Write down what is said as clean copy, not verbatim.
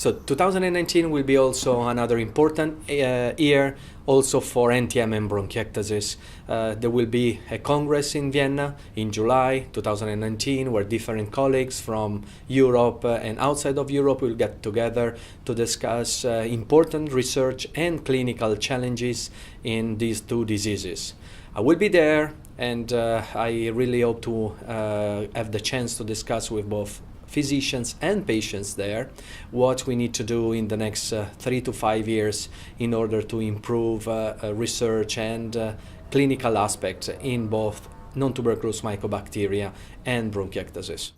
So 2019 will be also another important year also for NTM and bronchiectasis. There will be a congress in Vienna in July 2019 where different colleagues from Europe and outside of Europe will get together to discuss important research and clinical challenges in these two diseases. I will be there, and I really hope to have the chance to discuss with both physicians and patients there what we need to do in the next 3 to 5 years in order to improve research and clinical aspects in both non-tuberculous mycobacteria and bronchiectasis.